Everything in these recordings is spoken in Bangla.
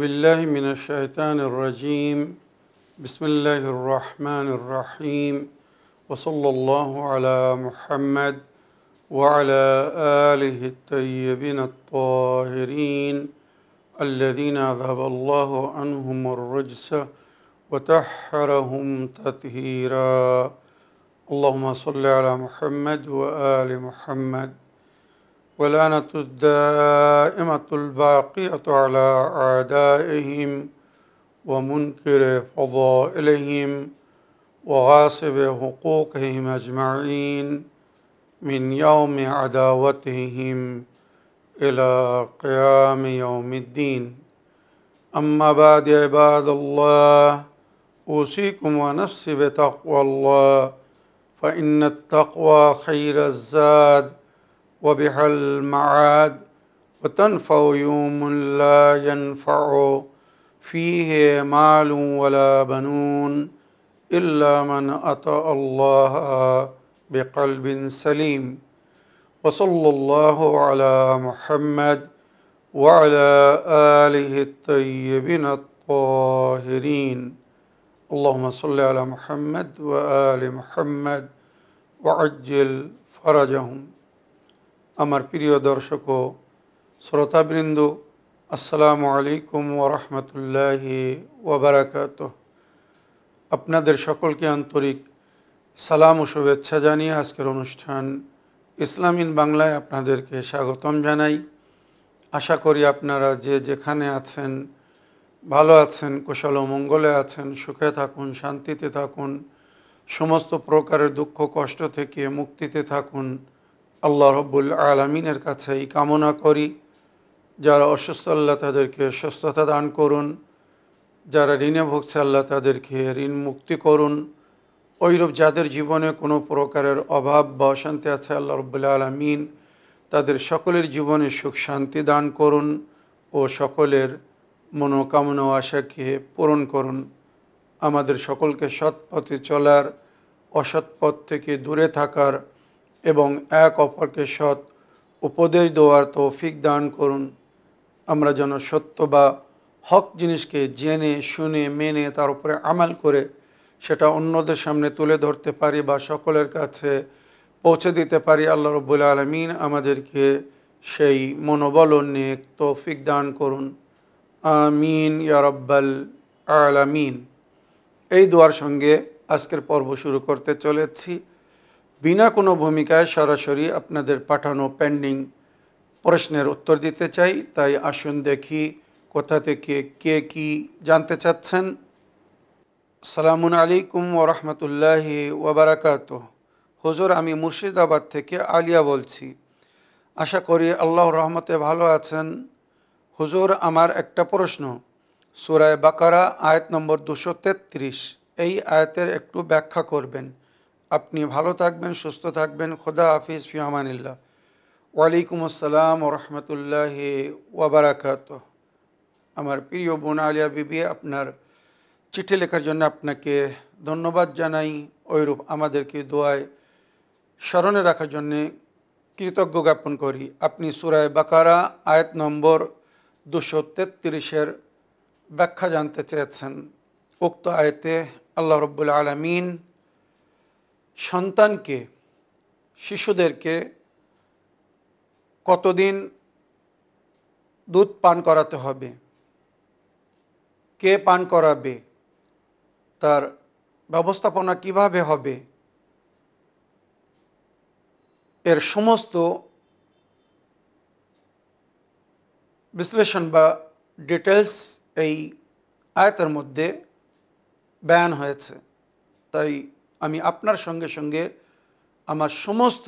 بالله من الشيطان الرجيم بسم الله الرحمن الرحيم وصلى الله على محمد وعلى آله الطيبين الطاهرين الذين أذهب الله عنهم الرجس وطهرهم تطهيرا اللهم صل على محمد وآل محمد ولعنة الدائمة الباقية على أعدائهم ومنكر فضائلهم وغاصب حقوقهم أجمعين من يوم عداوتهم إلى قيام يوم الدين أما بعد عباد الله أوصيكم ونفسي بتقوى الله فإن التقوى خير الزاد وبها المعاد وتنفع يوم لا ينفع فيه مال ولا بنون إلا من أتى الله بقلب سليم وصلى الله على محمد وعلى آله الطيبين الطاهرين اللهم صل على محمد وآل محمد وعجل فرجهم আমার প্রিয় দর্শক ও শ্রোতাবৃন্দ আসসালামু আলাইকুম ওয়া রাহমাতুল্লাহি ওয়া বারাকাতুহু আপনাদের সকলকে আন্তরিক সালাম ও শুভেচ্ছা জানিয়ে আজকের অনুষ্ঠান ইসলাম ইন বাংলায় আপনাদেরকে স্বাগতম জানাই। আশা করি আপনারা যে যেখানে আছেন ভালো আছেন, কুশল ও মঙ্গলে আছেন, সুখে থাকুন, শান্তিতে থাকুন, সমস্ত প্রকারের দুঃখ কষ্ট থেকে মুক্তিতে থাকুন। আল্লাহ রব্বুল আলামিনের কাছে এই কামনা করি। যারা অসুস্থ আল্লাহ তাদেরকে সুস্থতা দান করুন, যারা ঋণে ভুগছে আল্লাহ তাদেরকে ঋণ মুক্তি করুন। ওইরূপ যাদের জীবনে কোনো প্রকারের অভাব বা অশান্তি আছে আল্লাহ রব্বুল আলামিন তাদের সকলের জীবনে সুখ শান্তি দান করুন ও সকলের মনোকামনা ও আশাকে পূরণ করুন। আমাদের সকলকে সৎ পথে চলার, অসৎ পথ থেকে দূরে থাকার এবং এক অপরকে সৎ উপদেশ দেওয়ার তৌফিক দান করুন। আমরা যেন সত্য বা হক জিনিসকে জেনে শুনে মেনে তার উপরে আমাল করে সেটা অন্যদের সামনে তুলে ধরতে পারি বা সকলের কাছে পৌঁছে দিতে পারি। আল্লাহ রব্বুল আলামিন আমাদেরকে সেই মনোবল ও নেক তৌফিক দান করুন। আমিন ইয়া রাব্বাল আলামিন। এই দোয়ার সঙ্গে আজকের পর্ব শুরু করতে চলেছি। বিনা কোনো ভূমিকায় সরাসরি আপনাদের পাঠানো পেন্ডিং প্রশ্নের উত্তর দিতে চাই। তাই আসুন দেখি কোথা থেকে কে কি জানতে চাচ্ছেন। আসসালামু আলাইকুম ওয়া রাহমাতুল্লাহি ওয়া বারাকাতুহু। হুজুর, আমি মুর্শিদাবাদ থেকে আলিয়া বলছি। আশা করি আল্লাহর রহমতে ভালো আছেন। হুজুর, আমার একটা প্রশ্ন। সূরা বাকারা আয়াত নম্বর 233, এই আয়াতের একটু ব্যাখ্যা করবেন। আপনি ভালো থাকবেন, সুস্থ থাকবেন। খোদা হাফিজ, ফি আমানিল্লাহ। ওয়ালাইকুম আসসালাম ওয়া রাহমাতুল্লাহি ওয়া বারাকাতুহু। আমার প্রিয় বোন আলিয়া বিবি, আপনার চিঠি লেখার জন্য আপনাকে ধন্যবাদ জানাই। ওইরূপ আমাদেরকে দোয়ায় স্মরণে রাখার জন্যে কৃতজ্ঞ জ্ঞাপন করি। আপনি সূরা বাকারা আয়াত নম্বর 233-এর ব্যাখ্যা জানতে চেয়েছেন। উক্ত আয়াতে আল্লাহ রব্বুল আলামিন সন্তানকে, শিশুদেরকে কতদিন দুধ পান করাতে হবে, কে পান করাবে, তার ব্যবস্থাপনা কিভাবে হবে, এর সমস্ত বিশ্লেষণ বা ডিটেলস এই আয়াতের মধ্যে বয়ান হয়েছে। তাই আমি আপনার সঙ্গে সঙ্গে আমার সমস্ত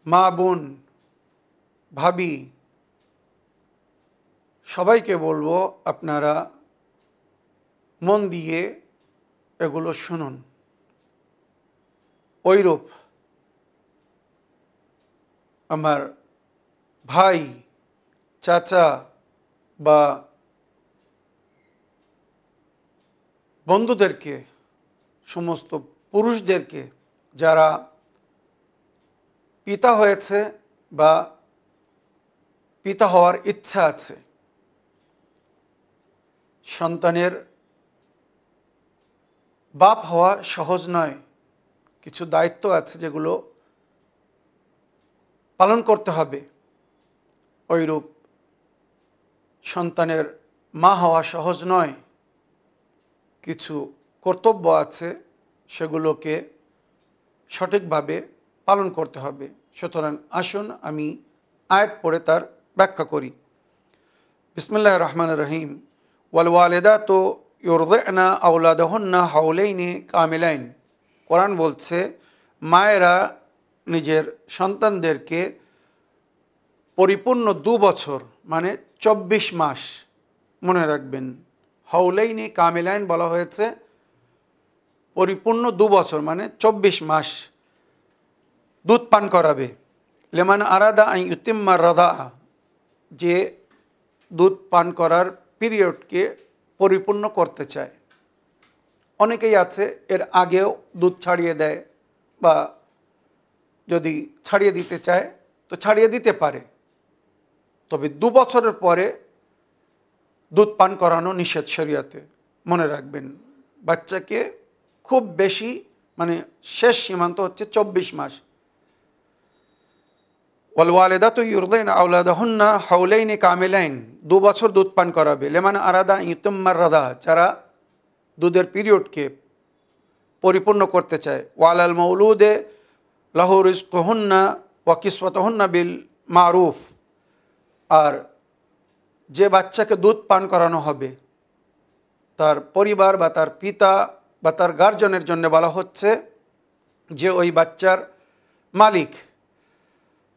মা বোন ভাবি সবাইকে বলবো, আপনারা মন দিয়ে এগুলো শুনুন। ওইরূপ আমার ভাই, চাচা বা বন্ধুদেরকে, সমস্ত পুরুষদেরকে যারা পিতা হয়েছে বা পিতা হওয়ার ইচ্ছা আছে, সন্তানের বাপ হওয়া সহজ নয়, কিছু দায়িত্ব আছে যেগুলো পালন করতে হবে। ওইরূপ সন্তানের মা হওয়া সহজ নয়, কিছু কর্তব্য আছে সেগুলোকে সঠিকভাবে পালন করতে হবে। সুতরাং আসুন আমি আয়াত পড়ে তার ব্যাখ্যা করি। বিসমিল্লাহির রহমানির রহিম। ওয়াল ওয়ালিদাতু ইউরদি'না আওলাদাহুন্না হাওলাইনি কামিলাইন। কোরআন বলছে মায়েরা নিজের সন্তানদেরকে পরিপূর্ণ 2 বছর মানে 24 মাস, মনে রাখবেন হাওলাইনি কামিলাইন বলা হয়েছে, পরিপূর্ণ 2 বছর মানে 24 মাস দুধ পান করাবে। লেমান আরাদা আন ইউতিম্মা রাদা, যে দুধ পান করার পিরিয়ডকে পরিপূর্ণ করতে চায়। অনেকেই আছে এর আগেও দুধ ছাড়িয়ে দেয়, বা যদি ছাড়িয়ে দিতে চায় তো ছাড়িয়ে দিতে পারে, তবে 2 বছরের পরে দুধ পান করানো নিষেধ শরীয়তে। মনে রাখবেন বাচ্চাকে খুব বেশি মানে শেষ সীমান্ত হচ্ছে 24 মাস। ওয়াল ওয়ালিদাতু ইউরদি'না আওলাদাহুন্না হাওলাইনি কামিলাইন, 2 বছর দুধ পান করাবে। লেমান আরাদা ইউতিম্মার রাদা, যারা দুধের পিরিয়ডকে পরিপূর্ণ করতে চায়। ওয়ালাল মাউলুদে লাহু রিজকুহুন্না ওয়া কিসওয়াতুহুন্না বিল মারুফ, আর যে বাচ্চাকে দুধ পান করানো হবে তার পরিবার বা তার পিতা বা তার গার্জনের জন্য বলা হচ্ছে যে ওই বাচ্চার মালিক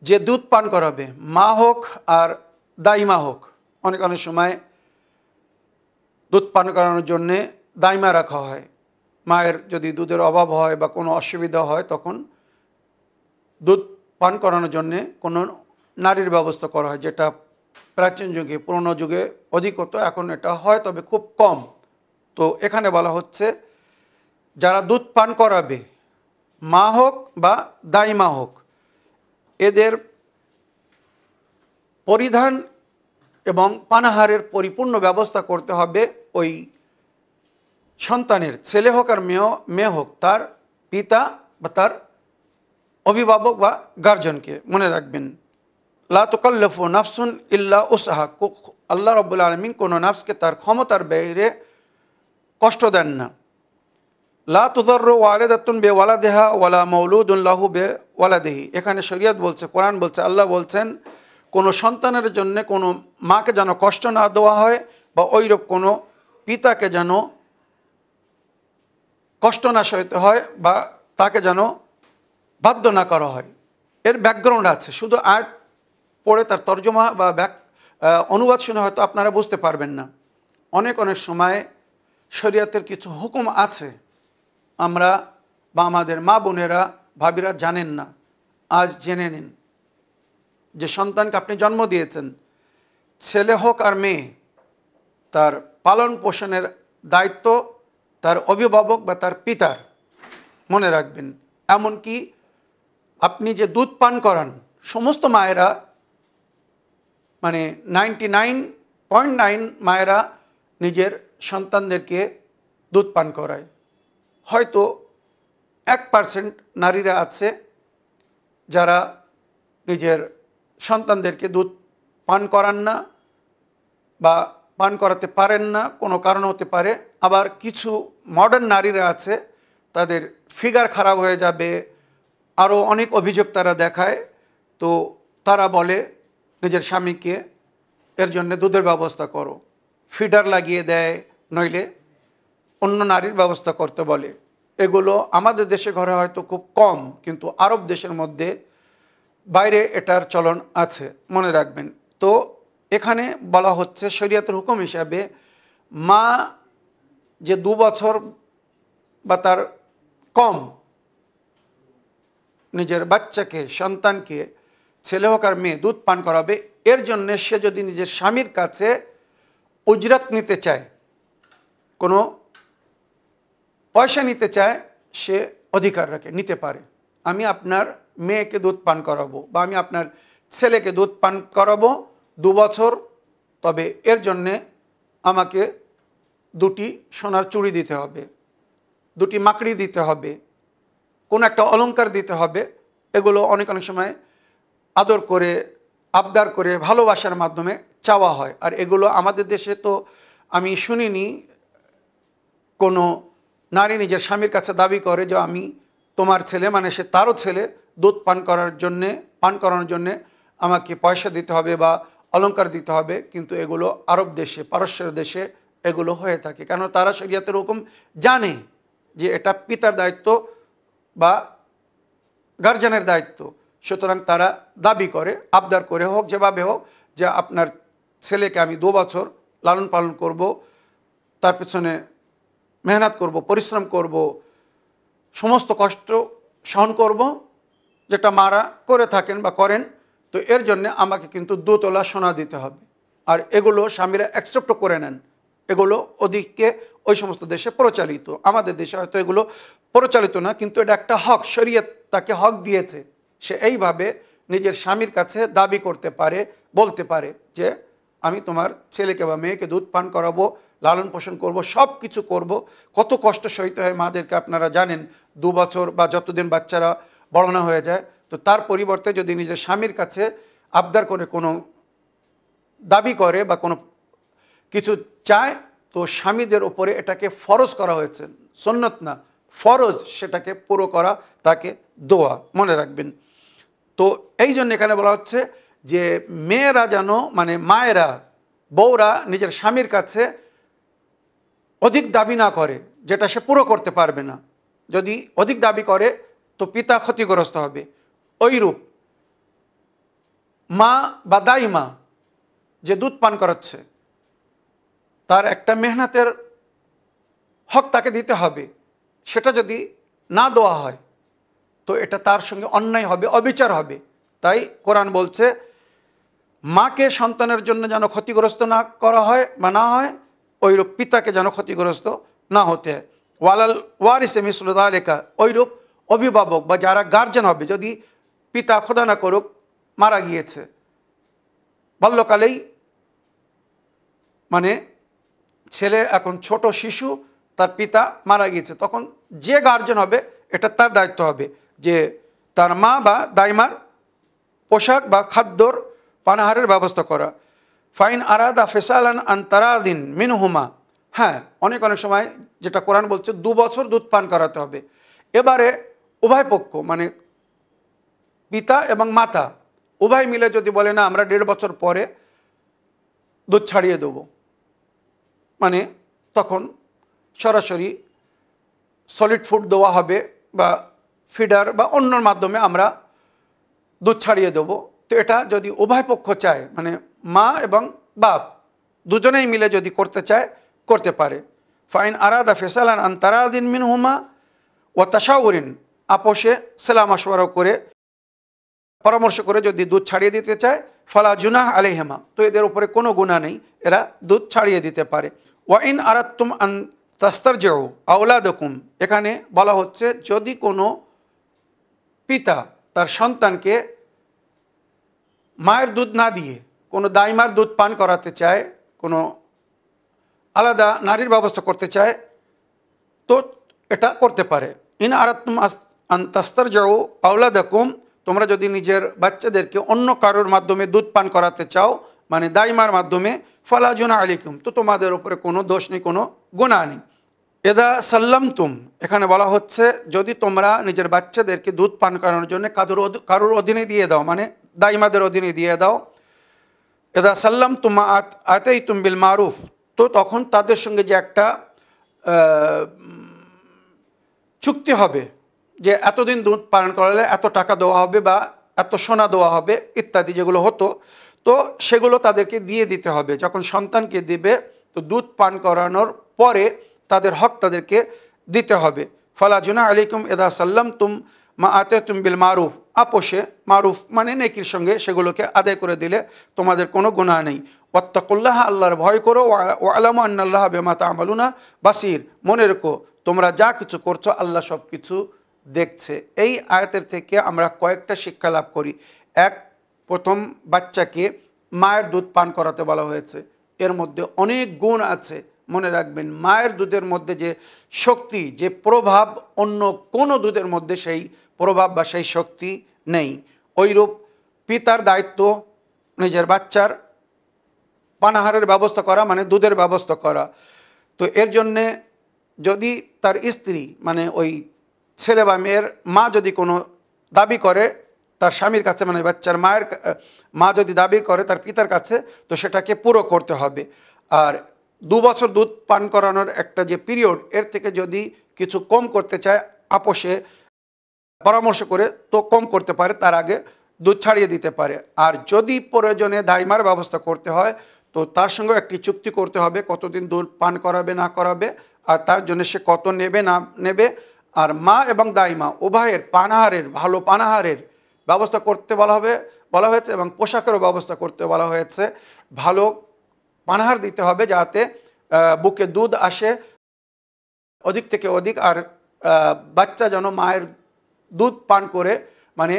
যে দুধ পান করাবে, মা হোক আর দাইমা হোক। অনেক অনেক সময় দুধ পান করানোর জন্যে দাইমা রাখা হয়। মায়ের যদি দুধের অভাব হয় বা কোনো অসুবিধা হয় তখন দুধ পান করানোর জন্যে কোনো নারীর ব্যবস্থা করা হয়, যেটা প্রাচীন যুগে পুরনো যুগে অধিক হতো, এখন এটা হয় তবে খুব কম। তো এখানে বলা হচ্ছে যারা দুধ পান করাবে, মা হোক বা দাইমা হোক, এদের পরিধান এবং পানাহারের পরিপূর্ণ ব্যবস্থা করতে হবে ওই সন্তানের, ছেলে হোক আর মেয়ে হোক, তার পিতা বা তার অভিভাবক বা গার্জনকে। মনে রাখবেন লা তুকাল্লিফু নাফসুন ইল্লা উসআহা, আল্লাহ রাব্বুল আলামিন কোনো নাফসকে তার ক্ষমতার বাইরে কষ্ট দেন না। লা তুযাররু ওয়ালিদাতুন বিওয়ালাদিহা ওয়ালা মাউলুদুন লাহু বিওয়ালাদিহি, এখানে শরীয়ত বলছে, কোরআন বলছে, আল্লাহ বলছেন কোনো সন্তানের জন্য কোনো মাকে যেন কষ্ট না দেওয়া হয়, বা ওইরূপ কোনো পিতাকে যেন কষ্ট না সইতে হয়, বা তাকে যেন বাধ্য না করা হয়। এর ব্যাকগ্রাউন্ড আছে, শুধু আয়াত পড়ে তার তর্জমা বা অনুবাদ শুনে হয়তো আপনারা বুঝতে পারবেন না। অনেক অনেক সময় শরীয়তের কিছু হুকুম আছে আমরা বা আমাদের মা বোনেরা ভাবিরা জানেন না, আজ জেনে নিন। যে সন্তানকে আপনি জন্ম দিয়েছেন, ছেলে হোক আর মেয়ে, তার পালন পোষণের দায়িত্ব তার অভিভাবক বা তার পিতার। মনে রাখবেন এমনকি আপনি যে দুধ পান করান, সমস্ত মায়েরা মানে 99.9 মায়েরা নিজের সন্তানদেরকে দুধ পান করায়। হয়তো 1% নারীরা আছে যারা নিজের সন্তানদেরকে দুধ পান করান না বা পান করাতে পারেন না, কোনো কারণ হতে পারে। আবার কিছু মডার্ন নারীরা আছে, তাদের ফিগার খারাপ হয়ে যাবে, আরও অনেক অভিযোগ তারা দেখায়, তো তারা বলে নিজের স্বামীকে এর জন্য দুধের ব্যবস্থা করো, ফিডার লাগিয়ে দেয়, নইলে অন্য নারীর ব্যবস্থা করতে বলে। এগুলো আমাদের দেশে ঘরে হয়তো খুব কম, কিন্তু আরব দেশের মধ্যে বাইরে এটার চলন আছে, মনে রাখবেন। তো এখানে বলা হচ্ছে শরীয়তের হুকুম হিসাবে মা যে 2 বছর বা তার কম নিজের বাচ্চাকে, সন্তানকে, ছেলে হোক আর মেয়ে, দুধ পান করাবে, এর জন্য সে যদি নিজের স্বামীর কাছে উজরাত নিতে চায়, কোনো পয়সা নিতে চায়, সে অধিকার রাখে, নিতে পারে। আমি আপনার মেয়েকে দুধ পান করাবো বা আমি আপনার ছেলেকে দুধ পান করাবো, 2 বছর, তবে এর জন্যে আমাকে 2টি সোনার চুড়ি দিতে হবে, 2টি মাকড়ি দিতে হবে, কোনো একটা অলংকার দিতে হবে। এগুলো অনেক সময় আদর করে, আবদার করে, ভালোবাসার মাধ্যমে চাওয়া হয়। আর এগুলো আমাদের দেশে তো আমি শুনিনি কোনো নারী নিজের স্বামীর কাছে দাবি করে যে আমি তোমার ছেলে, মানে সে তারও ছেলে, দুধ পান করানোর জন্যে আমাকে পয়সা দিতে হবে বা অলংকার দিতে হবে। কিন্তু এগুলো আরব দেশে, পারস্যের দেশে এগুলো হয়ে থাকে, কেন তারা শরীয়তের হুকুম জানে যে এটা পিতার দায়িত্ব বা গার্জিয়ানের দায়িত্ব। সুতরাং তারা দাবি করে, আবদার করে হোক যেভাবে হোক, যে আপনার ছেলেকে আমি 2 বছর লালন পালন করব, তার পেছনে মেহনত করব, পরিশ্রম করব, সমস্ত কষ্ট সহন করব, যেটা মারা করে থাকেন বা করেন। তো এর জন্য আমাকে কিন্তু 2 তোলা সোনা দিতে হবে। আর এগুলো স্বামীরা অ্যাকসেপ্ট করে নেন। এগুলো ওদিকে ওই সমস্ত দেশে প্রচলিত, আমাদের দেশে হয়তো এগুলো প্রচলিত না, কিন্তু এটা একটা হক, শরীয়ত তাকে হক দিয়েছে। সে এইভাবে নিজের স্বামীর কাছে দাবি করতে পারে, বলতে পারে যে আমি তোমার ছেলেকে বা মেয়েকে দুধ পান করাবো, লালন পোষণ করব, সব কিছু করব। কত কষ্ট সহিত হয় মাদেরকে আপনারা জানেন, 2 বছর বা যতদিন বাচ্চারা বড় না হয়ে যায়। তো তার পরিবর্তে যদি নিজের স্বামীর কাছে আবদার করে কোনো দাবি করে বা কোনো কিছু চায়, তো স্বামীদের ওপরে এটাকে ফরজ করা হয়েছে, সুন্নত না, ফরজ সেটাকে পুরো করা, তাকে দোয়া, মনে রাখবেন। তো এই জন্য এখানে বলা হচ্ছে যে মেয়েরা যেন, মানে মায়েরা, বউরা নিজের স্বামীর কাছে অধিক দাবি না করে যেটা সে পুরো করতে পারবে না। যদি অধিক দাবি করে তো পিতা ক্ষতিগ্রস্ত হবে। ওইরূপ মা বা দাইমা যে দুধ পান করাচ্ছে, তার একটা মেহনতের হক তাকে দিতে হবে। সেটা যদি না দেওয়া হয় তো এটা তার সঙ্গে অন্যায় হবে, অবিচার হবে। তাই কোরআন বলছে মাকে সন্তানের জন্য যেন ক্ষতিগ্রস্ত না করা হয় বা না হয়, ওইরূপ পিতাকে যেন ক্ষতিগ্রস্ত না হতে হয়। ওয়ালাল ওয়ারিসে মিসলু যালিকা, ওইরূপ অভিভাবক বা যারা গার্জেন হবে, যদি পিতা খোদা না করুক মারা গিয়েছে বাল্যকালেই, মানে ছেলে এখন ছোট শিশু, তার পিতা মারা গিয়েছে, তখন যে গার্জেন হবে এটা তার দায়িত্ব হবে যে তার মা বা দাইমার পোশাক বা খাদ্যর পানাহারের ব্যবস্থা করা। ফাইন আরাদা ফেসালান আনতারাদিন মিনহুমা, হ্যাঁ, অনেক সময় যেটা কোরআন বলছে 2 বছর দুধ পান করাতে হবে। এবারে উভয় পক্ষ, মানে পিতা এবং মাতা উভয় মিলে যদি বলে না আমরা 1.5 বছর পরে দুধ ছাড়িয়ে দেবো, মানে তখন সরাসরি সলিড ফুড দেওয়া হবে বা ফিডার বা অন্যর মাধ্যমে আমরা দুধ ছাড়িয়ে দেবো। তো এটা যদি উভয় পক্ষ চায়, মানে মা এবং বাপ দুজনেই মিলে যদি করতে চায়, করতে পারে। ফাইন আরাদা ফেসালান আনতারাদিন মিনহুমা ওয়া তাশাউরিন, আপোষে সালাম মাশওয়ারা করে, পরামর্শ করে যদি দুধ ছাড়িয়ে দিতে চায়, ফালা জুনাহ আলাইহিমা, তো এদের উপরে কোনো গুনাহ নেই, এরা দুধ ছাড়িয়ে দিতে পারে। ওয়া ইন আরাদতুম আন তাস্তারজিউ আওলাদাকুম, এখানে বলা হচ্ছে যদি কোনো পিতা তার সন্তানকে মায়ের দুধ না দিয়ে কোনো দাইমার দুধ পান করাতে চায়, কোনো আলাদা নারীর ব্যবস্থা করতে চায়, তো এটা করতে পারে। ইন আরাদতুম আন তাস্তারজিউ আওলাদাকুম, তোমরা যদি নিজের বাচ্চাদেরকে অন্য কারোর মাধ্যমে দুধ পান করাতে চাও, মানে দাইমার মাধ্যমে, ফালা জুনাহ আলাইকুম, তো তোমাদের উপরে কোনো দোষ নেই, কোনো গুনাহ নেই। এদা সাল্লামতুম, এখানে বলা হচ্ছে যদি তোমরা নিজের বাচ্চাদেরকে দুধ পান করানোর জন্য কারোর অধীনে দিয়ে দাও, মানে দাইমাদের অধীনে দিয়ে দাও। এদা সাল্লামতুম আতাইতুম বিল মারুফ, তো তখন তাদের সঙ্গে যে একটা চুক্তি হবে যে এতদিন দুধ পান করালে এত টাকা দেওয়া হবে বা এত সোনা দেওয়া হবে ইত্যাদি, যেগুলো হতো, তো সেগুলো তাদেরকে দিয়ে দিতে হবে। যখন সন্তানকে দিবে তো দুধ পান করানোর পরে তাদের হক তাদেরকে দিতে হবে। ফালা জুনাহ আলাইকুম ইযা সাল্লামতুম মা আতাইতুম বিল মারুফ, আপোষে, মারুফ মানে নেকির সঙ্গে সেগুলোকে আদায় করে দিলে তোমাদের কোনো গুনাহ নেই। ওয়াত্তাকুল্লাহ, আল্লাহর ভয় করো। ওয়া আলামু আন্নাল্লাহা বিমা তা'মালুনা বাসীর, মনে রেখো তোমরা যা কিছু করছো আল্লাহ সব কিছু দেখছে। এই আয়াতের থেকে আমরা কয়েকটা শিক্ষা লাভ করি। এক, প্রথম বাচ্চাকে মায়ের দুধ পান করাতে বলা হয়েছে। এর মধ্যে অনেক গুণ আছে। মনে রাখবেন, মায়ের দুধের মধ্যে যে শক্তি, যে প্রভাব, অন্য কোনো দুধের মধ্যে সেই প্রভাব বা সেই শক্তি নেই। ওইরূপ পিতার দায়িত্ব নিজের বাচ্চার পানাহারের ব্যবস্থা করা, মানে দুধের ব্যবস্থা করা। তো এর জন্যে যদি তার স্ত্রী, মানে ওই ছেলে বা মেয়ের মা যদি কোনো দাবি করে তার স্বামীর কাছে, মানে বাচ্চার মা যদি দাবি করে তার পিতার কাছে, তো সেটাকে পুরো করতে হবে। আর 2 বছর দুধ পান করানোর একটা যে পিরিয়ড, এর থেকে যদি কিছু কম করতে চায় আপোষে পরামর্শ করে, তো কম করতে পারে, তার আগে দুধ ছাড়িয়ে দিতে পারে। আর যদি প্রয়োজনে দাইমার ব্যবস্থা করতে হয়, তো তার সঙ্গে একটি চুক্তি করতে হবে কতদিন দুধ পান করাবে না করাবে, আর তার জন্য সে কত নেবে না নেবে। আর মা এবং দাইমা উভয়ের পানাহারের, ভালো পানাহারের ব্যবস্থা করতে বলা হয়েছে এবং পোশাকেরও ব্যবস্থা করতে বলা হয়েছে। ভালো পানাহার দিতে হবে যাতে বুকে দুধ আসে অধিক থেকে অধিক, আর বাচ্চা যেন মায়ের দুধ পান করে, মানে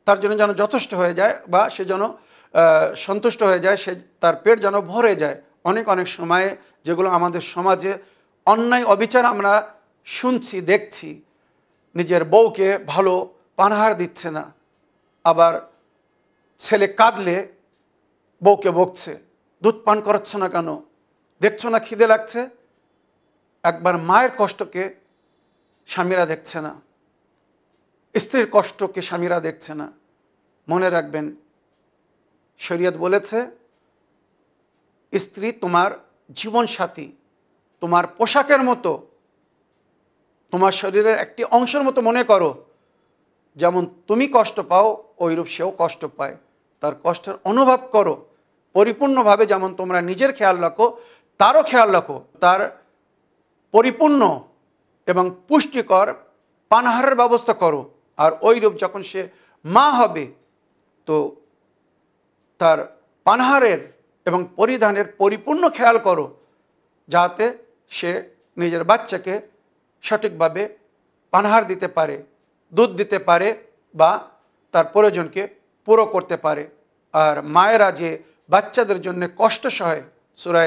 তার জন্য যেন যথেষ্ট হয়ে যায়, বা সে যেন সন্তুষ্ট হয়ে যায়, সে তার পেট যেন ভরে যায়। অনেক অনেক সময়ে যেগুলো আমাদের সমাজে অন্যায় অবিচার আমরা শুনছি, দেখছি, নিজের বউকে ভালো পানাহার দিচ্ছে না, আবার ছেলে কাঁদলে বউকে বকছে, দুধ পান করাচ্ছে না কেন, দেখছো না খিদে লাগছে। একবার মায়ের কষ্টকে স্বামীরা দেখছে না, স্ত্রীর কষ্টকে স্বামীরা দেখছে না। মনে রাখবেন, শরীয়ত বলেছে স্ত্রী তোমার জীবনসাথী, তোমার পোশাকের মতো, তোমার শরীরের একটি অংশের মতো মনে করো। যেমন তুমি কষ্ট পাও, ওইরূপ সেও কষ্ট পায়, তার কষ্টের অনুভব করো পরিপূর্ণভাবে। যেমন তোমরা নিজের খেয়াল রাখো, তারও খেয়াল রাখো, তার পরিপূর্ণ এবং পুষ্টিকর পানাহারের ব্যবস্থা করো। আর ওইরূপ যখন সে মা হবে, তো তার পানাহারের এবং পরিধানের পরিপূর্ণ খেয়াল করো, যাতে সে নিজের বাচ্চাকে সঠিকভাবে পানাহার দিতে পারে, দুধ দিতে পারে, বা তার প্রয়োজনকে পুরো করতে পারে। আর মায়েরা যে বাচ্চাদের জন্য কষ্ট সহে, সূরা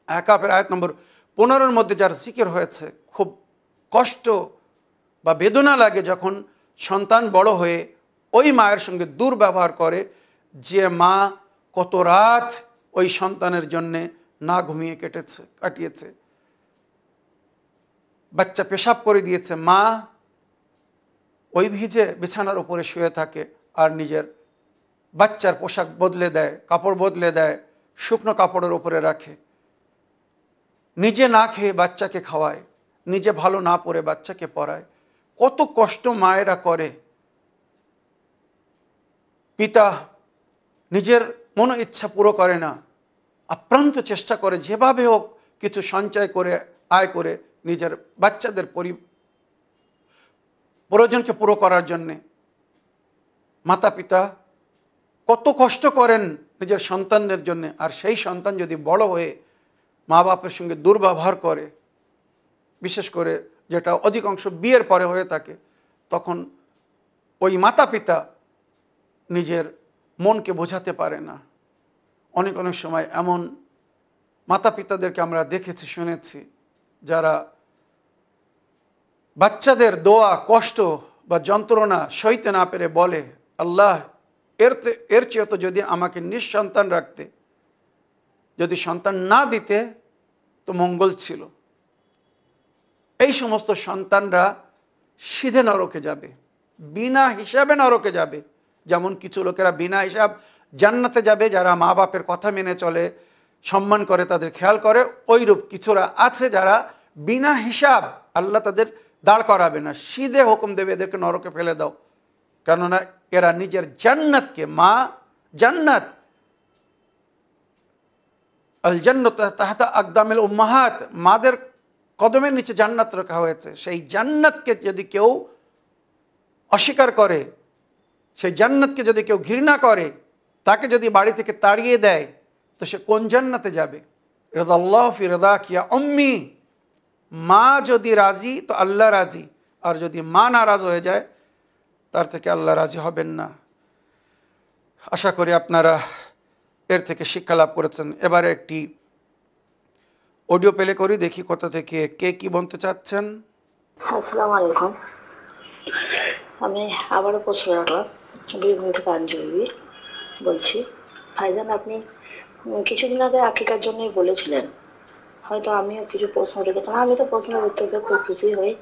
আহকাফের আয়াত নম্বর 15-র মধ্যে যার জিকির হয়েছে, খুব কষ্ট বা বেদনা লাগে যখন সন্তান বড় হয়ে ওই মায়ের সঙ্গে দুর্ব্যবহার করে, যে মা কত রাত ওই সন্তানের জন্যে না ঘুমিয়ে কাটিয়েছে, বাচ্চা পেশাব করে দিয়েছে, মা ওই ভিজে বিছানার উপরে শুয়ে থাকে আর নিজের বাচ্চার পোশাক বদলে দেয়, কাপড় বদলে দেয়, শুকনো কাপড়ের উপরে রাখে, নিজে না খেয়ে বাচ্চাকে খাওয়ায়, নিজে ভালো না পরে বাচ্চাকে পড়ায়। কত কষ্ট মায়েরা করে। পিতা নিজের মনো ইচ্ছা পুরো করে না, আপ্রান্ত চেষ্টা করে যেভাবে হোক কিছু সঞ্চয় করে, আয় করে নিজের বাচ্চাদের প্রয়োজনকে পুরো করার জন্যে। মাতা পিতা কত কষ্ট করেন নিজের সন্তানদের জন্য, আর সেই সন্তান যদি বড় হয়ে মা বাপের সঙ্গে দুর্ব্যবহার করে, বিশেষ করে যেটা অধিকাংশ বিয়ের পরে হয়ে থাকে, তখন ওই মাতা পিতা নিজের মনকে বোঝাতে পারে না। অনেক অনেক সময় এমন মাতা পিতাদেরকে আমরা দেখেছি, শুনেছি, যারা বাচ্চাদের দোয়া, কষ্ট বা যন্ত্রণা সইতে না পেরে বলে, আল্লাহ এর চেয়ে তো যদি আমাকে নিঃসন্তান রাখতে, যদি সন্তান না দিতে তো মঙ্গল ছিল। এই সমস্ত সন্তানরা সিধে নরকে যাবে, বিনা হিসাবে নরকে যাবে। যেমন কিছু লোকেরা বিনা হিসাব জান্নাতে যাবে, যারা মা বাপের কথা মেনে চলে, সম্মান করে, তাদের খেয়াল করে। ওইরূপ কিছুরা আছে যারা বিনা হিসাব, আল্লাহ তাদের দাঁড় করাবে না, সিধে হুকুম দেবে এদেরকে নরকে ফেলে দাও। কেননা এরা নিজের জান্নাতকে, মা জান্নাত, আল জান্নাত তাহতা আকদামিল উম্মাহাত, মাদের কদমের নিচে জান্নাত রাখা হয়েছে। সেই জান্নাতকে যদি কেউ অস্বীকার করে, সেই জান্নাতকে যদি কেউ ঘৃণা করে, তাকে যদি বাড়ি থেকে তাড়িয়ে দেয়, তো সে কোন জান্নাতে যাবে? রাদাল্লাহ ফি রাদাকিয়া উম্মি, মা যদি রাজি তো আল্লাহ রাজি, আর যদি মা নারাজ হয়ে যায় তার থেকে আল্লাহ রাজি হবেন না। আশা করি আপনারা এর থেকে শিক্ষা লাভ করেছেন। এবারে একটি অডিও প্লে করি, দেখি কোথা থেকে কে কি বলতে চাচ্ছেন। আসসালামু আলাইকুম। আমি আবারও প্রশ্ন রাখলাম, বীরভূম থেকে আঞ্জলি বলছি। ভাইজান, আপনি কিছুদিন আগে আকিকার জন্যই বলেছিলেন, হয়তো আমিও কিছু প্রশ্ন রেখেছিলাম। আমি তো প্রশ্নের উত্তরকে খুব খুশি হই।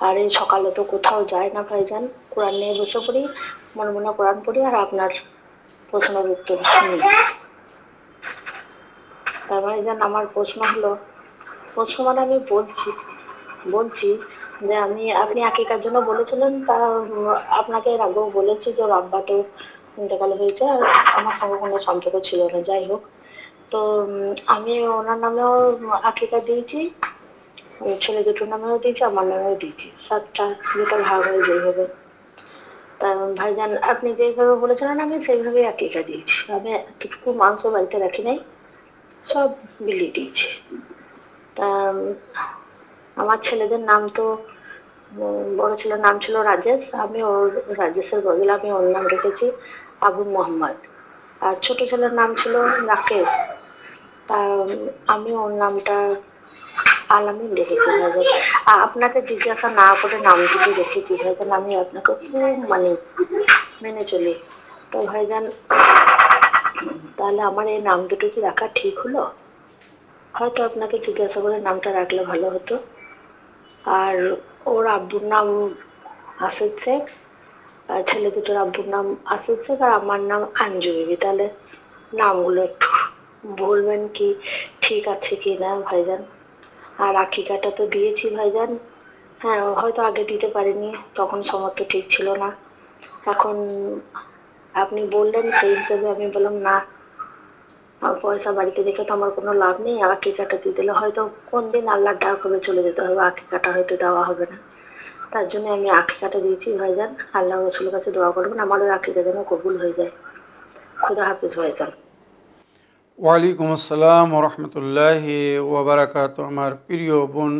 আর এই সকালে তো কোথাও যায় না ভাইজান, কোরআন নিয়ে বসে পড়ি, মনে মনে কোরআন পড়ি আর আপনার প্রশ্নের উত্তর শুনি। তার ভাইজান, আমার প্রশ্ন হলো, প্রশ্ন মানে আমি বলছি যে আপনি আকিকার জন্য বলেছিলেন, তা আপনাকে এর আগেও বলেছি যে ওর আব্বা তো ইন্তেকাল হয়েছে আর আমার সঙ্গে কোনো সম্পর্ক ছিল না। যাই হোক, তো আমি ওনার নামেও আকিকা দিয়েছি, ছেলে দুটোর নামেও দিয়েছি, আমার নামেও দিয়েছি, 7টা যেটা ভাগ হয়ে যেইভাবে। তা ভাইজান, আপনি যেইভাবে বলেছিলেন আমি সেইভাবেই আকিকা দিয়েছি। আমি এতটুকু মাংস বাড়িতে রাখি নাই, সব বিলিয়ে দিয়েছি। তা আমার ছেলেদের নাম তো, বড় ছেলের নাম ছিল রাজেশ, আমি ওর রাজেশের বদলে আমি ওর নাম রেখেছি আবু মোহাম্মদ। আর ছোট ছেলের নাম ছিল রাকেশ, তা আমি ওর নামটা আলামিন রেখেছি ভাইজান। আপনাকে জিজ্ঞাসা না করে নাম দুটো রেখেছি ভাইজান, আমি আপনাকে খুব মেনে চলি। তো ভাইজান, তাহলে আমার এই নাম দুটো কি রাখা ঠিক হলো? হয়তো আপনাকে জিজ্ঞাসা করে নামটা রাখলে ভালো হতো। আর ওর আব্বুর নাম আসিফ শেখ, আর ছেলে দুটোর আব্বুর নাম আসিফ শেখ আর আমার নাম আঞ্জু বিবি। তাহলে নামগুলো একটু বলবেন কি ঠিক আছে কি না ভাইজান? আর আকিকাটা তো দিয়েছি ভাইজান, হ্যাঁ হয়তো আগে দিতে পারিনি, তখন সমর্থ ঠিক ছিল না। এখন আপনি বললেন সেই হিসেবে আমি বললাম না, পয়সা বাড়িতে রেখে তো আমার কোনো লাভ নেই, আকিকাটা দিয়ে দিলে হয়তো কোন দিন আল্লাহর ডাক হবে চলে যেতে হবে, আকিকাটা হয়তো দেওয়া হবে না। তার জন্য আমি আকিকাটা দিয়েছি ভাইজান। আল্লাহ রসুলের কাছে দোয়া করবেন আমার ওই আকিকা যেন কবুল হয়ে যায়। খুদা হাফিজ ভাইজান। ওয়ালাইকুম আসসালাম ওরহমতুল্লাহি ওবরাকাত। আমার প্রিয় বোন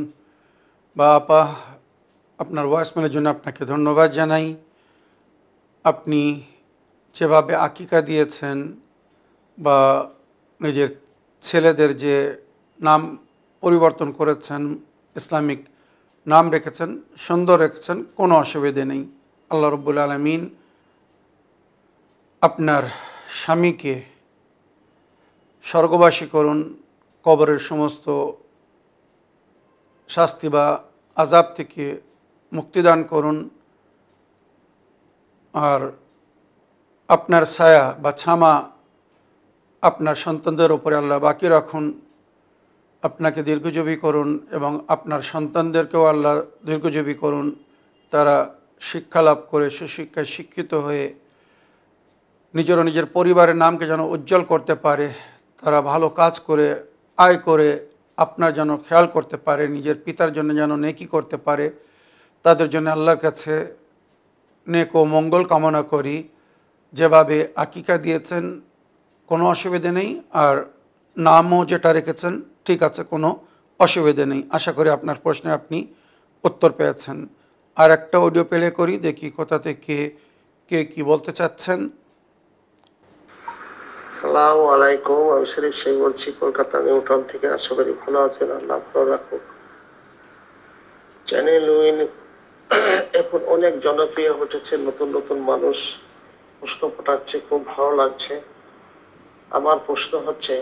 বা আপা, আপনার ভয়েসমেলের জন্য আপনাকে ধন্যবাদ জানাই। আপনি যেভাবে আকিকা দিয়েছেন বা নিজের ছেলেদের যে নাম পরিবর্তন করেছেন, ইসলামিক নাম রেখেছেন, সুন্দর রেখেছেন, কোনো অসুবিধে নেই। আল্লাহ রব্বুল আলমিন আপনার স্বামীকে স্বর্গবাসী করুন, কবরের সমস্ত শাস্তি বা আযাব থেকে মুক্তিদান করুন, আর আপনার ছায়া বা ছামা আপনার সন্তানদের উপরে আল্লাহ বাকি রাখুন, আপনাকে দীর্ঘজীবী করুন এবং আপনার সন্তানদেরকেও আল্লাহ দীর্ঘজীবী করুন। তারা শিক্ষা লাভ করে সুশিক্ষায় শিক্ষিত হয়ে নিজের পরিবারের নামকে যেন উজ্জ্বল করতে পারে, তারা ভালো কাজ করে আয় করে আপনার যেন খেয়াল করতে পারে, নিজের পিতার জন্য যেন নেকি করতে পারে। তাদের জন্য আল্লাহর কাছে নেক ও মঙ্গল কামনা করি। যেভাবে আকিকা দিয়েছেন কোনো অসুবিধে নেই, আর নামও যেটা রেখেছেন ঠিক আছে, কোনো অসুবিধে নেই। আশা করি আপনার প্রশ্নে আপনি উত্তর পেয়েছেন। আর একটা অডিও প্লে করি, দেখি কোথা থেকে কে কি বলতে চাচ্ছেন। আসসালামু আলাইকুম। আমি শরীফ শেখ বলছি, কলকাতা নিউটাউন থেকে। আশা করি ভালো আছেন, আল্লাহ ভালো রাখুক। চ্যানেল উইন এখন অনেক জনপ্রিয় হতেছে, নতুন নতুন মানুষ প্রশ্ন পাঠাচ্ছে, খুব ভালো লাগছে। আমার প্রশ্ন হচ্ছে,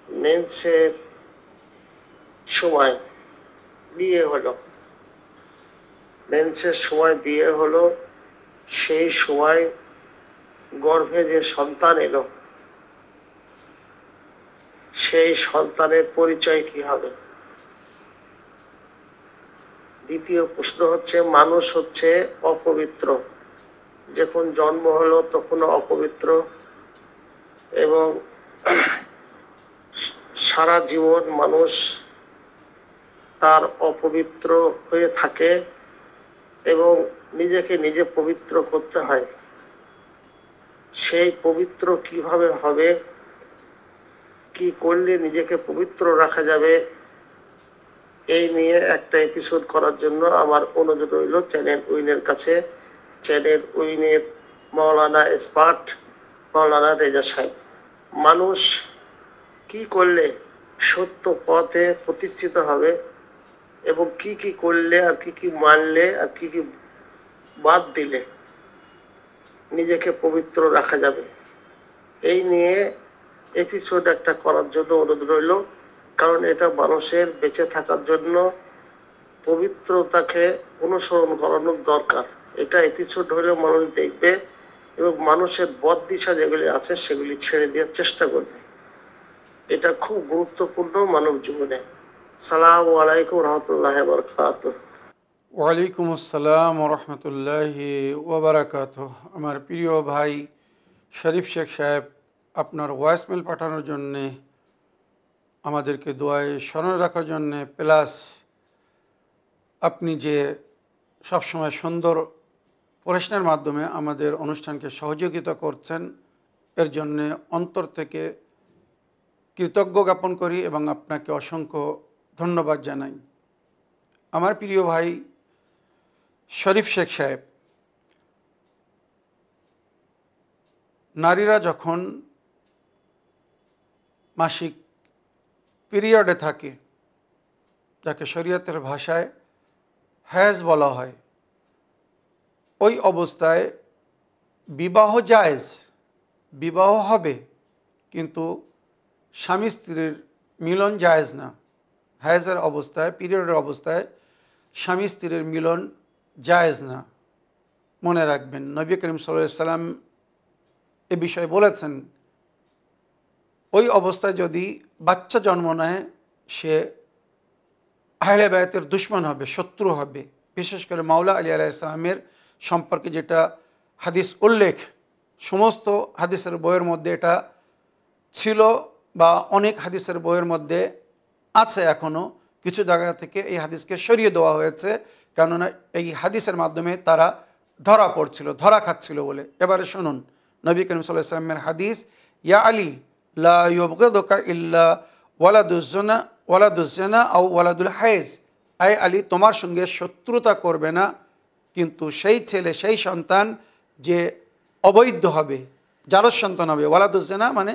মেন্সের সময় বিয়ে হলো, মেন্সের সময় বিয়ে হলো, সেই সময় গর্ভে যে সন্তান এলো, সেই সন্তানের পরিচয় কি হবে? দ্বিতীয় প্রশ্ন হচ্ছে, মানুষ হচ্ছে অপবিত্র, যখন জন্ম হলো তখনও অপবিত্র এবং সারা জীবন মানুষ তার অপবিত্র হয়ে থাকে এবং নিজেকে নিজে পবিত্র করতে হয়। সেই পবিত্র কিভাবে হবে, কি করলে নিজেকে পবিত্র রাখা যাবে, এই নিয়ে একটা এপিসোড করার জন্য আমার অনুরোধ রইল চ্যানেল উইনের কাছে। চ্যানেল উইনের মাওলানা এক্সপার্ট মাওলানা রেজা সাহেব। মানুষ কি করলে সত্য পথে প্রতিষ্ঠিত হবে এবং কি কি করলে আর কি কি মানলে আর কি কি বাদ দিলে নিজেকে পবিত্র রাখা যাবে, এই নিয়ে এপিসোড একটা করার জন্য অনুরোধ রইল। কারণ এটা মানুষের বেঁচে থাকার জন্য পবিত্রতাকে অনুসরণ করানোর দরকার। এটা এপিসোড হলে মানুষ দেখবে এবং মানুষের বদ দিশা যেগুলি আছে সেগুলি ছেড়ে দেওয়ার চেষ্টা করবে। এটা খুব গুরুত্বপূর্ণ মানব জীবনে। সালামু আলাইকুম রহমতুল্লাহি ওয়া বারাকাতুহু। ওয়ালাইকুম আসসালাম রহমতুল্লাহি ওবরাকাতুহু। আমার প্রিয় ভাই শরীফ শেখ সাহেব, আপনার ভয়েসমেল পাঠানোর জন্যে, আমাদেরকে দোয়ায় স্মরণ রাখার জন্যে, প্লাস আপনি যে সবসময় সুন্দর প্রশ্নের মাধ্যমে আমাদের অনুষ্ঠানকে সহযোগিতা করছেন, এর জন্যে অন্তর থেকে কৃতজ্ঞ জ্ঞাপন করি এবং আপনাকে অসংখ্য ধন্যবাদ জানাই। আমার প্রিয় ভাই শরীফ শেখ সাহেব, নারীরা যখন মাসিক পিরিয়ডে থাকে, যাকে শরীয়তের ভাষায় হায়েজ বলা হয়, ওই অবস্থায় বিবাহ জায়েজ, বিবাহ হবে, কিন্তু স্বামী স্ত্রীর মিলন জায়েজ না। হায়েজের অবস্থায়, পিরিয়ডের অবস্থায় স্বামী স্ত্রীর মিলন জায়েজ না। মনে রাখবেন, নবী করিম সাল্লাল্লাহু আলাইহি সাল্লাম এ বিষয়ে বলেছেন, ওই অবস্থায় যদি বাচ্চা জন্ম নেয় সে আহলে বায়তের দুশমন হবে, শত্রু হবে। বিশেষ করে মাওলা আলী আলাইহিস সালামের সম্পর্কে যেটা হাদিস উল্লেখ, সমস্ত হাদিসের বইয়ের মধ্যে এটা ছিল বা অনেক হাদিসের বইয়ের মধ্যে আছে, এখনও কিছু জায়গা থেকে এই হাদিসকে সরিয়ে দেওয়া হয়েছে, কেননা এই হাদিসের মাধ্যমে তারা ধরা পড়ছিল, ধরা খাচ্ছিল বলে। এবারে শুনুন নবী করিম সাল্লাল্লাহু আলাইহি ওয়াসাল্লামের হাদিস, ইয়া আলী লা ইউবগিদুকা ইল্লা ওয়ালাদুজ্জানা আও ওয়ালাদুল হায়েজ। আয় আলী, তোমার সঙ্গে শত্রুতা করবে না, কিন্তু সেই ছেলে, সেই সন্তান যে অবৈধ হবে, জারজ সন্তান হবে। ওয়ালাদুজ্জানা মানে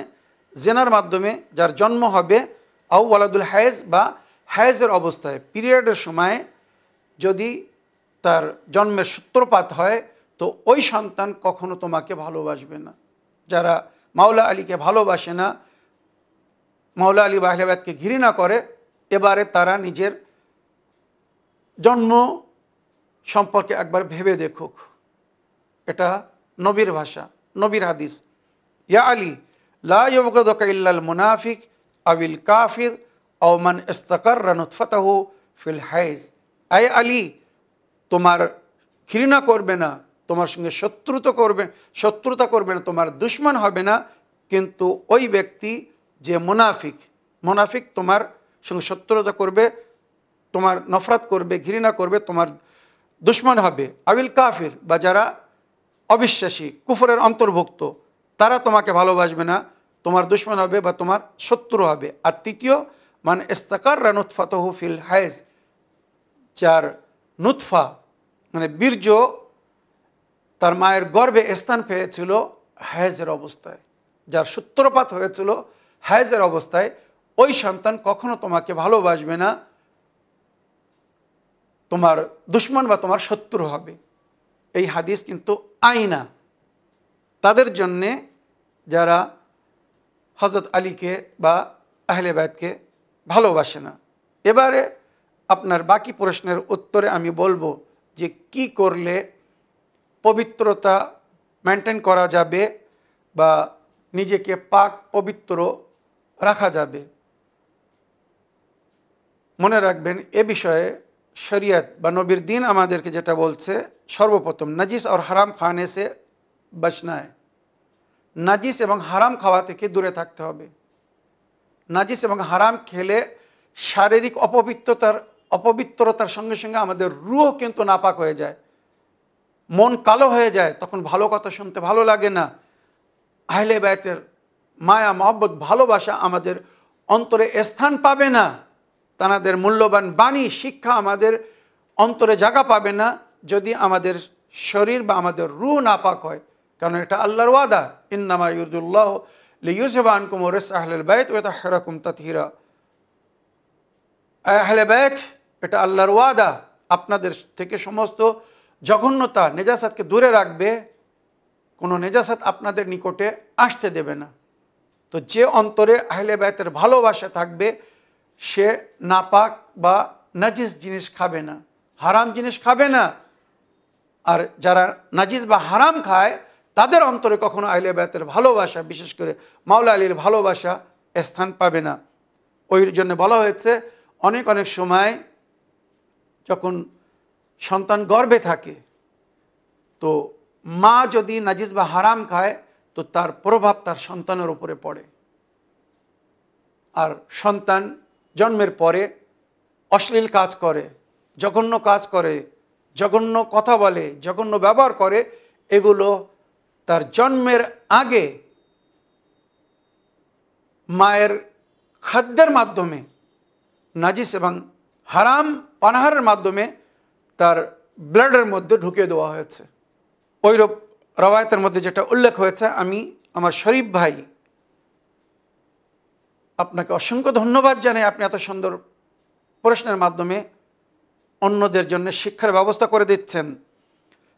জেনার মাধ্যমে যার জন্ম হবে, আও ওয়ালাদুল হায়েজ বা হায়েজের অবস্থায়, পিরিয়ডের সময় যদি তার জন্মের সূত্রপাত হয়, তো ওই সন্তান কখনো তোমাকে ভালোবাসবে না। যারা মাওলা আলীকে ভালোবাসে না, মাওলা আলী বা আহলে বায়তকে ঘৃণা করে, এবারে তারা নিজের জন্ম সম্পর্কে একবার ভেবে দেখুক। এটা নবীর ভাষা, নবীর হাদিস। ইয়া আলী লা ইউবগিদুকা ইল্লাল মুনাফিক আবিল কাফির আও মান ইস্তাকাররা নুতফাতাহু ফিল হায়েজ। আয় আলী, তোমার ঘৃণা করবে না, তোমার সঙ্গে শত্রুতা করবে না, তোমার দুশমন হবে না, কিন্তু ওই ব্যক্তি যে মুনাফিক তোমার সঙ্গে শত্রুতা করবে, তোমার নফরত করবে, ঘৃণা করবে, তোমার দুশমন হবে। আবিল কাফির বা যারা অবিশ্বাসী, কুফরের অন্তর্ভুক্ত, তারা তোমাকে ভালোবাসবে না, তোমার দুশমন হবে বা তোমার শত্রু হবে। আর তৃতীয়, মান ইস্তাকাররা নুতফাতাহু ফিল হায়েজ, যার নুতফা মানে বীর্য তার মায়ের গর্ভে স্থান পেয়েছিল হায়েজের অবস্থায়, যার সূত্রপাত হয়েছিল হায়েজের অবস্থায়, ওই সন্তান কখনো তোমাকে ভালোবাসবে না, তোমার দুশমন বা তোমার শত্রু হবে। এই হাদিস কিন্তু আইনা তাদের জন্যে যারা হযরত আলীকে বা আহলে বায়তকে ভালোবাসে না। এবারে আপনার বাকি প্রশ্নের উত্তরে আমি বলবো যে কি করলে পবিত্রতা মেনটেন করা যাবে বা নিজেকে পাক পবিত্র রাখা যাবে। মনে রাখবেন, এ বিষয়ে শরিয়ত বা নবীর দিন আমাদেরকে যেটা বলছে, সর্বপ্রথম নাজিস আর হারাম খানে সে বচনা है। নাজিস এবং হারাম খাওয়া থেকে দূরে থাকতে হবে। নাজিস এবং হারাম খেলে শারীরিক অপবিত্রতার সঙ্গে সঙ্গে আমাদের রূহ কিন্তু নাপাক হয়ে যায়, মন কালো হয়ে যায়, তখন ভালো কথা শুনতে ভালো লাগে না। আহলে বায়তের মায়া মহব্বত ভালোবাসা আমাদের অন্তরে স্থান পাবে না, তাদের মূল্যবান বাণী শিক্ষা আমাদের অন্তরে জায়গা পাবে না যদি আমাদের শরীর বা আমাদের রূহ নাপাক হয়। কারণ এটা আল্লাহর ওয়াদা, ইন্নামা ইউরিদুল্লাহু লিইয়ুযহিবা আনকুম রিজসা আহলিল বাইত ওয়া ইউতাহহিরাকুম তাতহীরা। আহলে বাইত এটা আল্লাহর ওয়াদা, আপনাদের থেকে সমস্ত জঘন্যতা নেজাসাতকে দূরে রাখবে, কোনো নেজাসাত আপনাদের নিকটে আসতে দেবে না। তো যে অন্তরে আহলে বাইতের ভালোবাসা থাকবে সে নাপাক বা নাজিস জিনিস খাবে না, হারাম জিনিস খাবে না। আর যারা নাজিস বা হারাম খায় তাদের অন্তরে কখনো আহলে বাইতের ভালোবাসা, বিশেষ করে মাওলা আলীর ভালোবাসা স্থান পাবে না। ওই জন্য বলা হয়েছে অনেক অনেক সময় যখন সন্তান গর্ভে থাকে তো মা যদি নাজিস বা হারাম খায় তো তার প্রভাব তার সন্তানের উপরে পড়ে। আর সন্তান জন্মের পরে অশ্লীল কাজ করে, জঘন্য কাজ করে, জঘন্য কথা বলে, জঘন্য ব্যবহার করে, এগুলো তার জন্মের আগে মায়ের খাদ্যের মাধ্যমে নাজিস এবং হারাম পানাহারের মাধ্যমে তার ব্লাডের মধ্যে ঢুকিয়ে দেওয়া হয়েছে। ওইরূপ রওয়ায়াতের মধ্যে যেটা উল্লেখ হয়েছে, আমি আমার শরীফ ভাই আপনাকে অসংখ্য ধন্যবাদ জানাই, আপনি এত সুন্দর প্রশ্নের মাধ্যমে অন্যদের জন্য শিক্ষার ব্যবস্থা করে দিচ্ছেন।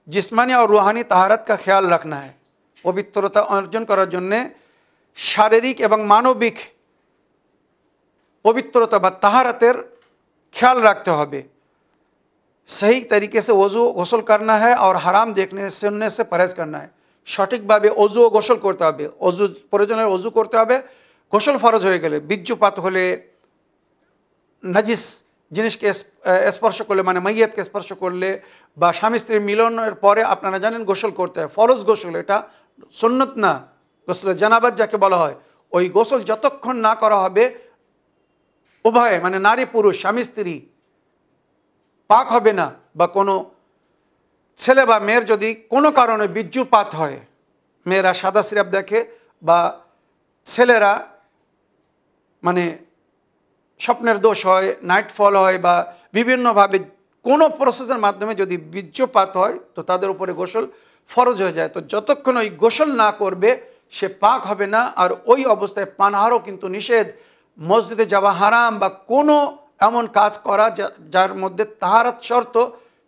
जिस्मानी और रूहानी तहारत का ख्याल रखना है, पवित्रता अर्जन करार जन्य शारीरिक एवं मानविक पवित्रता बा तहारतेर ख्याल रखते होबे। सही तरीके से वजू गोसल करना है और हराम देखने सुनने से परहेज करना है। सठिक भावे वजू और गोसल करते होबे, वजू प्रयोजने वजू करते होबे, गोसल फरज हो गेले बीर्यपात होले नाजिस जिनिसके स्पर्श करले माने मैयतके स्पर्श करले बा स्वामी स्त्री मिलनेर परे आपनारा जानेन गोसल करते हैं, फरज गोसल, एटा सुन्नत ना, गोसले जनाबात जाके बला हय, ओई गोसल যতক্ষণ ना करा होबे उभय माने नारी पुरुष स्वामी स्त्री पाक होबे ना, बा कोनो छेले बा मेয়ের যদি কোনো কারণে বীর্যপাত হয়, মেয়েরা সাদা সিরাপ দেখে বা ছেলেরা মানে স্বপ্নের দোষ হয়, নাইট ফল হয় বা বিভিন্নভাবে কোনো প্রসেসের মাধ্যমে যদি বীর্যপাত হয় তো তাদের উপরে গোসল ফরজ হয়ে যায়। তো যতক্ষণ ওই গোসল না করবে সে পাক হবে না। আর ওই অবস্থায় পানাহারও কিন্তু নিষেধ, মসজিদে যাওয়া হারাম বা কোনো এমন কাজ করা যার মধ্যে তাহারাত শর্ত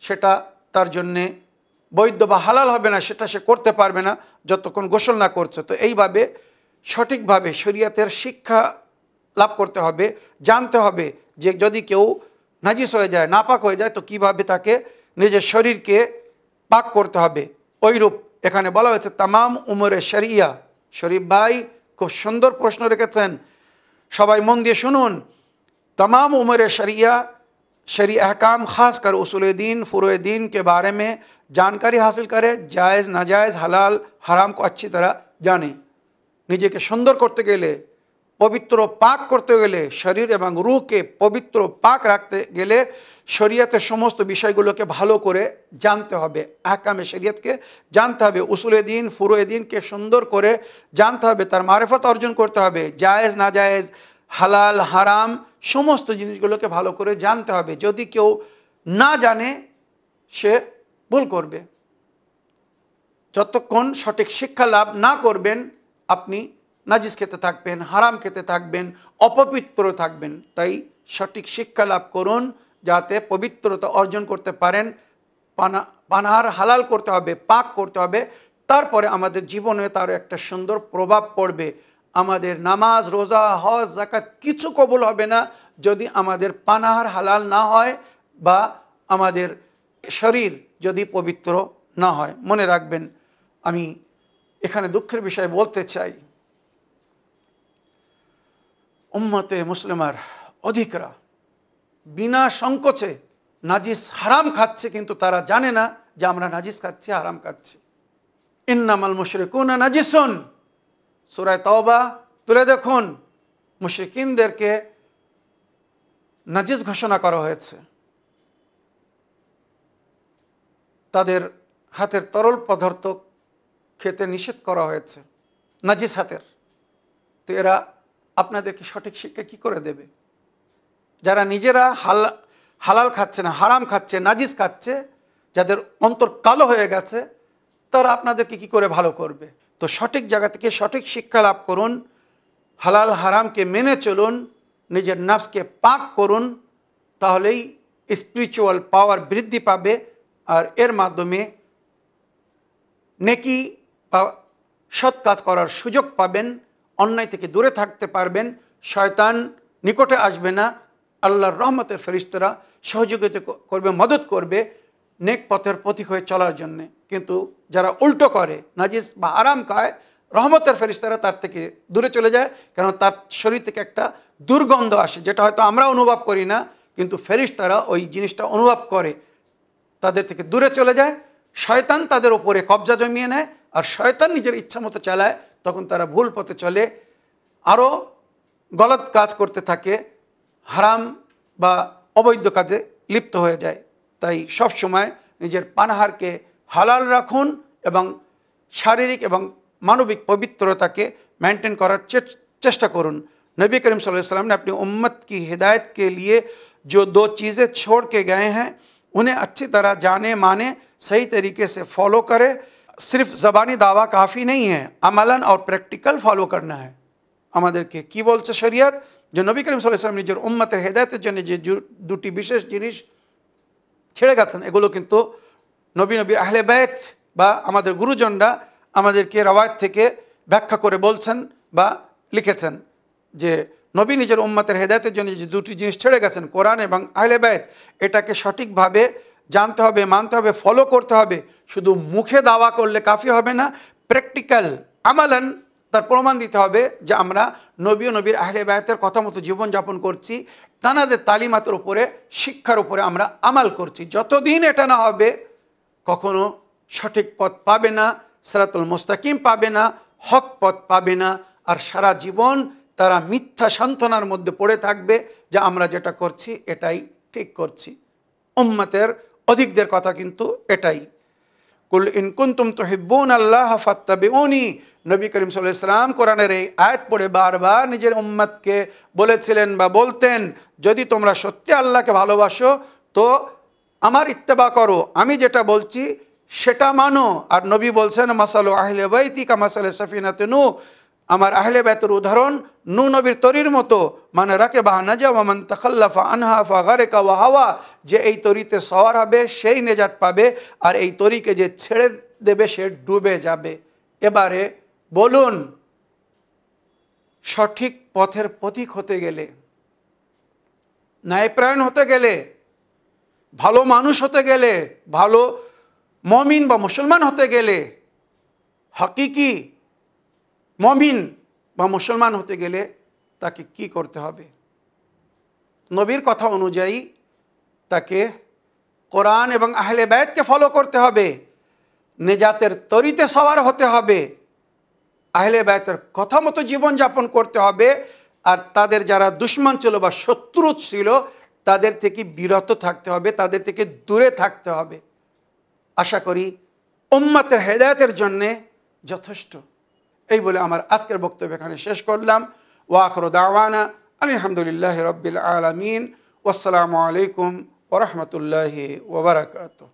সেটা তার জন্যে বৈধ বা হালাল হবে না, সেটা সে করতে পারবে না যতক্ষণ গোসল না করছে। তো এইভাবে সঠিকভাবে শরীয়তের শিক্ষা লাভ করতে হবে, জানতে হবে যে যদি কেউ নাজিস হয়ে যায়, নাপাক হয়ে যায় তো কিভাবে তাকে নিজের শরীরকে পাক করতে হবে। ওইরূপ এখানে বলা হয়েছে তামাম উমরে শরিয়া। শরীফ ভাই খুব সুন্দর প্রশ্ন রেখেছেন, সবাই মন দিয়ে শুনুন। तमाम उम्र शरिया शरी अहकाम ख़ास कर उसूल दीन फ़ुरूए दीन के बारे में जानकारी हासिल करे, जायज़ नाजायज़ हलाल हराम को अच्छी तरह जाने। निजेके सुंदर करते गेले, पवित्र पाक करते गेले, शरीर एवं रूह के पवित्र पाक रखते गेले शरियतेर समस्त विषयगुलोके भालो करे जानते होबे, अहकामे शरियतके जानते होबे, उसूल दीन फ़ुरूए दीन के सुंदर करे जानते होबे, तार मारिफत अर्जन करते होबे, जायज़ नाजायज़ হালাল হারাম সমস্ত জিনিসগুলোকে ভালো করে জানতে হবে। যদি কেউ না জানে সে ভুল করবে। যতক্ষণ সঠিক শিক্ষা লাভ না করবেন আপনি নাজিস খেতে থাকবেন, হারাম খেতে থাকবেন, অপবিত্র থাকবেন। তাই সঠিক শিক্ষা লাভ করুন যাতে পবিত্রতা অর্জন করতে পারেন। পানাহার হালাল করতে হবে, পাক করতে হবে, তারপরে আমাদের জীবনে তার একটা সুন্দর প্রভাব পড়বে। আমাদের নামাজ রোজা হজ যাকাত কিছু কবুল হবে না যদি আমাদের পানাহার হালাল না হয় বা আমাদের শরীর যদি পবিত্র না হয়। মনে রাখবেন, আমি এখানে দুঃখের বিষয় বলতে চাই, উম্মতে মুসলিমার অধিকরা বিনা সংকোচে নাজিস হারাম খাচ্ছে, কিন্তু তারা জানে না যে আমরা নাজিস খাচ্ছি, হারাম খাচ্ছি। ইন্নামাল মুশরিকুনা নাজিসুন, সূরা তাওবা তুলে দেখুন, মুশরিকিনদেরকে নাজিস ঘোষণা করা হয়েছে। তাদের হাতের তরল পদার্থ খেতে নিষেধ করা হয়েছে, নাজিস হাতের। তো এরা আপনাদেরকে সঠিক শিক্ষা কি করে দেবে? যারা নিজেরা হালাল খাচ্ছে না, হারাম খাচ্ছে, নাজিস খাচ্ছে, যাদের অন্তর কালো হয়ে গেছে, তারা আপনাদেরকে কি করে ভালো করবে? তো সঠিক জায়গা থেকে সঠিক শিক্ষা লাভ করুন, হালাল হারামকে মেনে চলুন, নিজের নাফসকে পাক করুন, তাহলেই স্পিরিচুয়াল পাওয়ার বৃদ্ধি পাবে। আর এর মাধ্যমে নেকি বা সৎ কাজ করার সুযোগ পাবেন, অন্যায় থেকে দূরে থাকতে পারবেন, শয়তান নিকটে আসবে না, আল্লাহর রহমতের ফেরেশতারা সহযোগিতা করবে, মদত করবে নেক পথের পথিক হয়ে চলার জন্যে। কিন্তু যারা উল্টো করে, নাজিস বা আরাম খায়, রহমতের ফেরেশতারা তার থেকে দূরে চলে যায়, কারণ তার শরীর থেকে একটা দুর্গন্ধ আসে, যেটা হয়তো আমরা অনুভব করি না, কিন্তু ফেরেশতারা ওই জিনিসটা অনুভব করে, তাদের থেকে দূরে চলে যায়। শয়তান তাদের ওপরে কবজা জমিয়ে নেয়, আর শয়তান নিজের ইচ্ছা মতো চালায়, তখন তারা ভুল পথে চলে, আরও গলত কাজ করতে থাকে, হারাম বা অবৈধ কাজে লিপ্ত হয়ে যায়। তাই সব সময় নিজের পানাহারকে হালাল রাখুন এবং শারীরিক এবং মানবিক পবিত্রতাকে मेंटेन করার চেষ্টা করুন। नबी करीम सल्लल्लाहु अलैहि वसल्लम ने अपनी उम्मत की हिदायत के लिए जो 2 चीज़ें छोड़ के गए हैं उन्हें अच्छी तरह जाने माने, सही तरीके से फॉलो करें। सिर्फ ज़बानी दावा काफ़ी नहीं है, अमलन और प्रैक्टिकल फॉलो करना है। আমাদেরকে কি বলছে শরীয়ত? যে নবী করিম সাল্লাল্লাহু আলাইহি ওয়াসাল্লাম নিজের উম্মতের হেদায়েতের জন্য যে দুটি বিশেষ জিনিস ছেড়ে গেছেন, এগুলো কিন্তু নবী আহলে বাইত বা আমাদের গুরুজনরা আমাদেরকে রওয়ায়াত থেকে ব্যাখ্যা করে বলছেন বা লিখেছেন যে নবী নিজের উম্মতের হেদায়েতের জন্য যে দুটি জিনিস ছেড়ে গেছেন, কোরআন এবং আহলে বাইত, এটাকে সঠিকভাবে জানতে হবে, মানতে হবে, ফলো করতে হবে। শুধু মুখে দাওয়া করলে কাফি হবে না, প্র্যাকটিক্যাল আমালান তার প্রমাণ দিতে হবে যে আমরা নবী ও নবীর আহলে বায়াতের কথা মতো জীবনযাপন করছি, তানাদের তালিমাতের উপরে, শিক্ষার উপরে আমরা আমাল করছি। যতদিন এটা না হবে কখনো সঠিক পথ পাবে না, সিরাতুল মুস্তাকিম পাবে না, হক পথ পাবে না, আর সারা জীবন তারা মিথ্যা সান্ত্বনার মধ্যে পড়ে থাকবে যে আমরা যেটা করছি এটাই ঠিক করছি। উম্মতের অধিকদের কথা কিন্তু এটাই। কুল ইন কুনতুম তুহিব্বুনাল্লাহ ফাত্তাবিউনি, নবী করিম সাল্লাল্লাহু আলাইহি ওয়াসাল্লাম কোরআনের এই আয়াত পড়ে বারবার নিজের উম্মতকে বলেছিলেন বা বলতেন, যদি তোমরা সত্যি আল্লাহকে ভালোবাসো তো আমার ইত্তেবা করো, আমি যেটা বলছি সেটা মানো। আর নবী বলছেন, মাসালু আহলে বাইতি কামাসালে সাফিনাতে নূহ, আমার আহলে বাইতের উদাহরণ নূহ নবীর তরির মতো, মানে রাকে বাহা নাজা ওয়া মান তাখাল্লাফা আনহা ফাগারিকা ওয়া হাওয়া, যে এই তরিতে সওয়ার হবে সেই নেজাত পাবে, আর এই তরিকে যে ছেড়ে দেবে সে ডুবে যাবে। এবারে বলুন, সঠিক পথের পথিক হতে গেলে, ন্যায়পরায়ণ হতে গেলে, ভালো মানুষ হতে গেলে, ভালো মমিন বা মুসলমান হতে গেলে, হাকিকি মমিন বা মুসলমান হতে গেলে তাকে কি করতে হবে? নবীর কথা অনুযায়ী তাকে কোরআন এবং আহলে বাইতকে ফলো করতে হবে, নেজাতের তরিতে সওয়ার হতে হবে, আহলে বাইতের কথা মতো জীবনযাপন করতে হবে, আর তাদের যারা দুশমন ছিল বা শত্রু ছিল তাদের থেকে বিরত থাকতে হবে, তাদের থেকে দূরে থাকতে হবে। আশা করি উম্মতের হেদায়েতের জন্যে যথেষ্ট। এই বলে আমার আজকের বক্তব্য এখানে শেষ করলাম। ওয়া আখিরু দাওয়ানা আলহামদুলিল্লাহি রাব্বিল আলামিন, ওয়াসসালামু আলাইকুম ওয়া রাহমাতুল্লাহি ওয়া বারাকাতুহু।